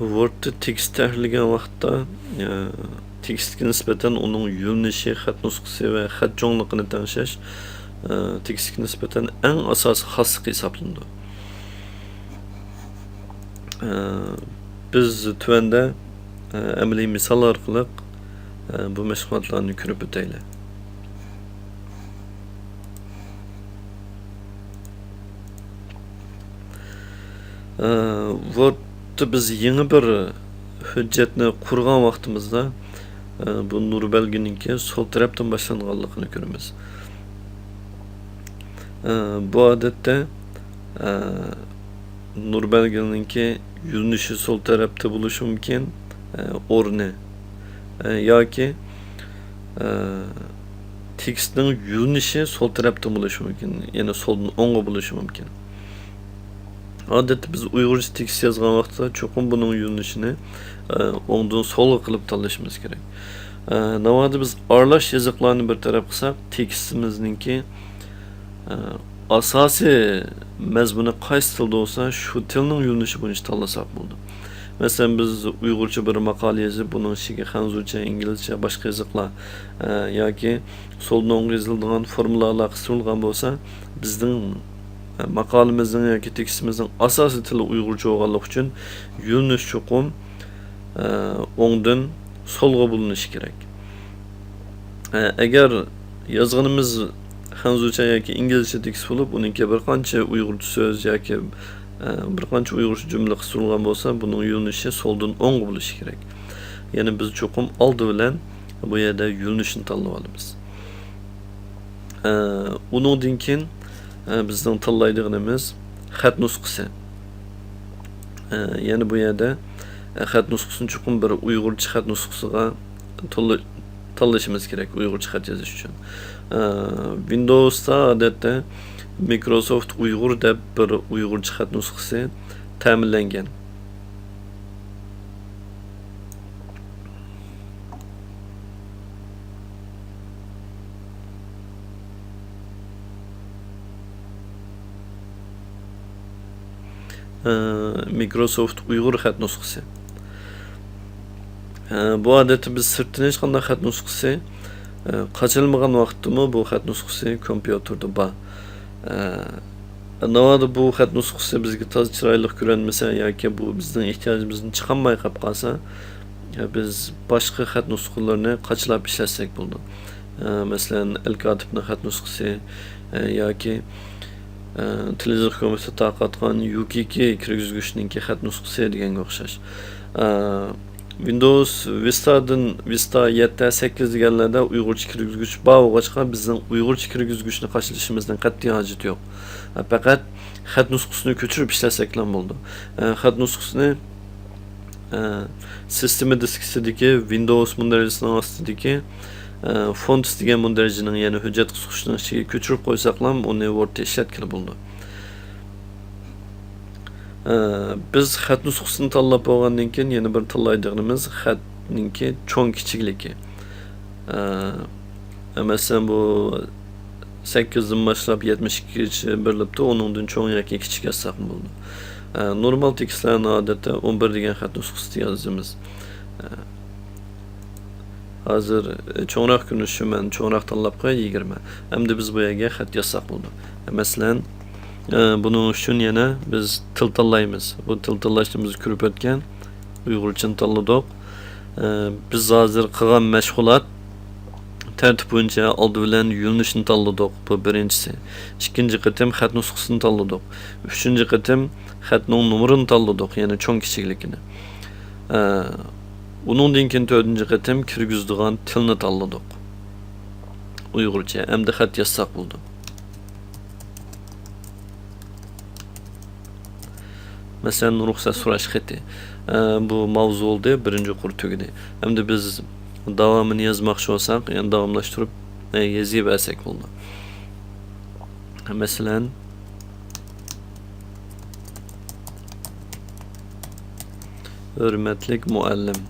Word'da tekst tahrirlagan vaqtda tekstga nisbatan uning yo'nalishi, xat nusxasi va xat cho'nligini tengshash tekstga nisbatan eng asosiy xoslik hisoblanadi. Biz tuvanda amaliy misol orqali bu mashg'ulotlarni ko'rib o'taylik. Word'da biz yangi bir hujjatni qurgan vaqtimizda bu nur belgininki sol tarafdan boshlanganligini ko'ramiz. Bu odatda nur belgininki yo'nalishi sol tarafda bo'lishi mumkin, o'rni yoki tekstning yo'nalishi sol tarafda bo'lishi mumkin, ya'ni soldan o'ngga bo'lishi mumkin. Odatda biz Uyg'urcha tekst yozgan vaqtda cho'qim buning yo'nalishini o'ngdan solga qilib tanlashimiz kerak. Navoda biz aralash yoziqlarni bir taraf qilsak, tekstimizninki asosiy mazmuni qaysi tilda bo'lsa, shu tilning yo'nalishi bo'yicha tanlasak bo'ldi. Masalan, biz Uyg'urcha bir maqola yozib, buning ichiga xanzurcha, inglizcha, boshqa yoziqlar yoki soldan o'ngga yozilgan formulalar qisilgan bo'lsa, bizning maqolamizning yoki tekstimizning asosiy tili Uyg'urcha bo'lganligi uchun yo'nalish cho'qim o'ngdan solga bo'linishi kerak. Agar yozganimiz xanzurcha yoki inglizcha tekst bo'lib, uningga bir qancha Uyg'urcha so'z yoki bir qancha Uyg'urcha jumla qisilgan bo'lsa, buning yo'nalishi soldan o'ngga bo'lishi kerak. Ya'ni biz cho'qim oldi bilan bu yerda yo'nalishni tanlab olamiz. Uningdan keyin bizning tanlaydiganimiz xat nusxasi. Ya'ni bu yerda xat nusxasini cho'qim bir Uyg'urcha xat nusxasiga tanlashimiz kerak Uyg'urcha xat yozish uchun. Windows'da odatda Microsoft Uyg'ur deb bir Uyg'urcha xat nusxasi ta'minlangan. Microsoft Uyg'ur xat nusxasi. Bu odatda biz sirtdan hech qanday xat nusxasi qochilmagan vaqtdami bu xat nusxasi kompyuterda bor. Navoda bu xat nusxasi bizga toza chiroyli ko'rinmasa yoki bu bizning ehtiyojimizni chiqarmay qolib qolsa, biz boshqa xat nusxalarini qochilab ishlatsak bo'ldi. Masalan, El-Kotibning xat nusxasi yoki televizor ko'rsatib taqatgan UKK kirgizgichning xat nusxasi deganga o'xshash. Windows Vista'dan Vista 7, 8 deganlarda Uyg'urcha kirgizgich bor bo'lg'achqa bizning Uyg'urcha kirgizgichni qo'shilishimizdan qat'iy hojat yo'q. Faqat xat nusxasini ko'chirib ishlasak bo'ldi. Xat nusxasini sistema diskisidagi Windows mundarajasining ostidagi fonts degan mundarajaning, ya'ni hujjat qisqichning ichiga ko'chirib qo'ysak ham uni Word'da ishlatgan bo'ldi. Biz xat nusxasini tanlab olgandan keyin yana bir tanlaydiganimiz xatninki cho'ng kichikligi. Masalan, bu 8 dan boshlab 72 gacha birlikda uningdan cho'ng yoki kichik yozsak bo'ldi. Normal tekstlarni odatda 11 degan xat nusxasida yozamiz. Hozir cho'ngroq ko'rinishi men cho'ngroq tanlab qo'y 20. Endi biz bu yerga xat yozsak bo'ldi. Masalan, buning uchun yana biz til tanlaymiz. Bu til tanlashimizni ko'rib o'tgan Uyg'urchani tanladik. Biz hozir qilgan mashg'ulot tartib bo'yicha oldi bilan yo'nalishni tanladik. Bu birinchisi. Ikkinchi qatim xat nusxasini tanladik. Uchinchi qatim xatning nomerini tanladik, ya'ni cho'ng kichikligini. Uningdan keyin to'rtinchi qatim kirgizadigan tilni tanladik. Uyg'urcha. Endi xat yozsak bo'ldi. Masalan, ruxsat so'rash xati. Bu mavzu oldu, birinchi qur tugadi. Endi biz davomini yozmoqchi bo'lsak, ya'ni davomlashtirib yozib bersak bo'ldi. Masalan, hurmatli muallim.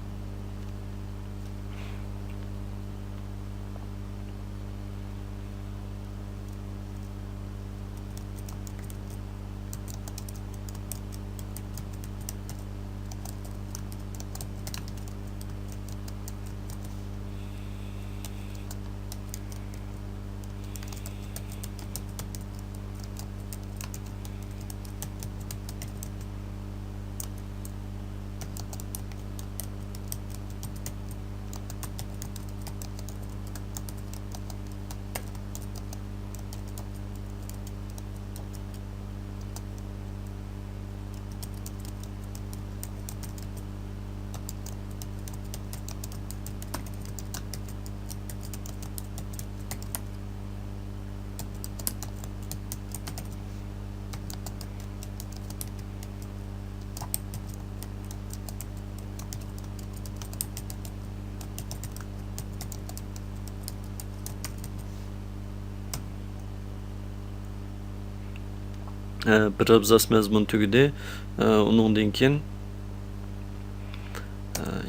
bir abzas mazmun tugidi. Uningdan keyin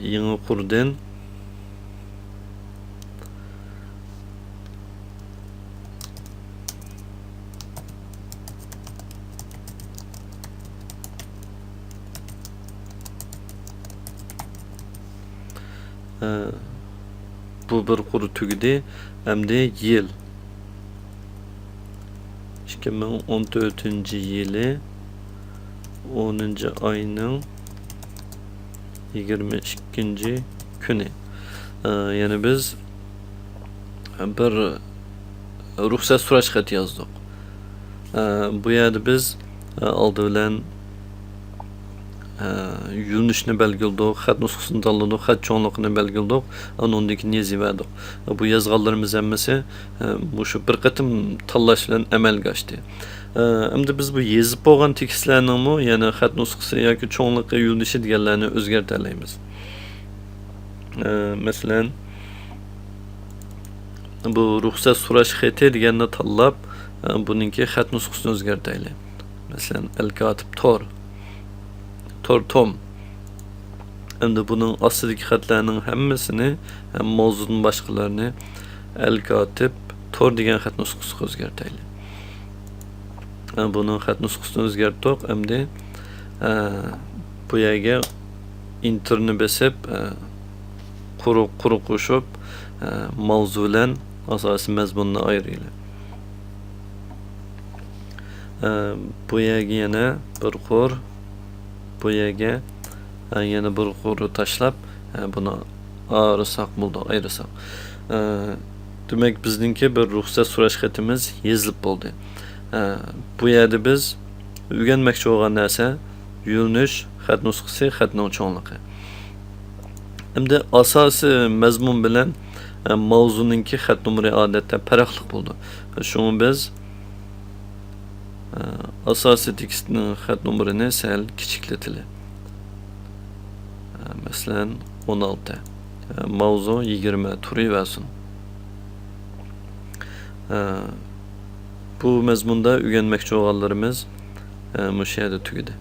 yangi qurdan bu bir qur tugidi. Endi yil 2014-yili 10-oyning 22-kuni. Yani biz bir ruxsat so'rash xati yozdik. Bu yerda biz oldi bilan yo'nalishni belgiladik, xat nusxasini tanladik, xat cho'nligini belgiladik, undan keyin yozaverdik. Bu yozganlarimiz hammasi shu bir qatim tanlash bilan amalga oshdi. Endi biz bu yezib bo'lgan tekstlarningmi, ya'ni xat nusxasi yoki cho'nligi, yo'nalishi deganlarni o'zgartiramiz. Masalan, bu ruxsat so'rash xati deganni tanlab, buningki xat nusxasini o'zgartiraylik. Masalan, al-kotib Tom. Endi buning ostidagi xatlarning hammasini, mavzudan boshqalarni al-kotib Tor degan xat nusxasiga o'zgartiraylik. Buning xat nusxasini o'zgartirdik. Endi bu yerga enterni bosib, quruq qo'shib, mavzu bilan asosiy mazmunni ayiraylik. Bu yerga yana bir qur, bu yerga yana bir qurni tashlab, buni ayirsak. Demak, bizningki bir ruxsat so'rash xatimiz yozilib bo'ldi. Bu yerda biz o'rganmoqchi bo'lgan narsa yo'linish, xat nusxasi, xatning cho'nligi. Endi asosiy mazmun bilan mavzuningki xat numeri odatda farqli bo'ldi. Shuni biz asosiy tekstning xat numerini sal kichiklatili. Masalan 16. Mavzu 20 turaversin. Bu mazmunda o'rganmoqchi bo'lganlarimiz shu yerda tugadi.